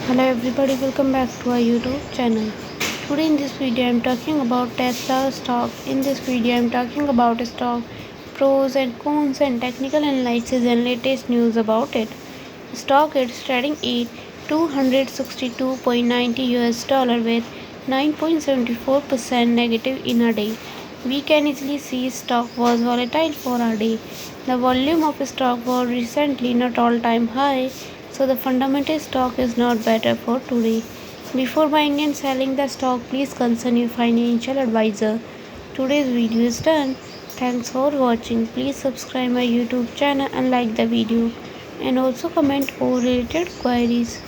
Hello everybody, welcome back to our YouTube channel. Today in this video I am talking about Tesla stock. In this video I am talking about stock, pros and cons and technical analysis and latest news about it. Stock is trading at 262.90 US dollar with 9.74% negative in a day. We can easily see stock was volatile for a day. The volume of stock was recently not all-time high, so the fundamental stock is not better for today. Before buying and selling the stock, please consult your financial advisor. Today's video is done. Thanks for watching. Please subscribe my YouTube channel and like the video, and also comment all related queries.